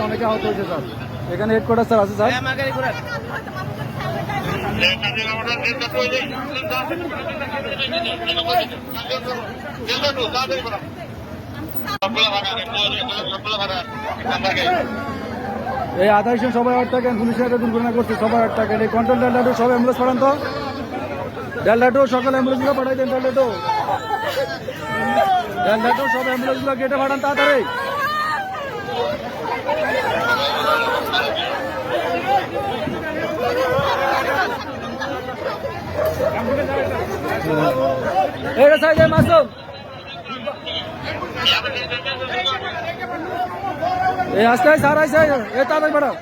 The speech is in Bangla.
অনেকে আহত হয়েছে স্যার। এখানে হেডকোয়ার্টার স্যার আছে স্যার। এই আধাইশন সবাই আটটাকেন, পুলিশের হাতে দুর্ঘটনা করছে সবাই আটটাকেন। এই কন্ট্রোল ডেল্টা সব অ্যাম্বুলেন্স পাঠান তো, ডেল্টা সকাল অ্যাম্বুলেন্সগুলো পাঠাই দেন। ডেল্টা সব অ্যাম্বুলেন্সগুলো গেটে পাঠান তাড়াতাড়ি। মাসুম এই আজকে স্যার আইসে তাড়াতাড়ি পাঠাও।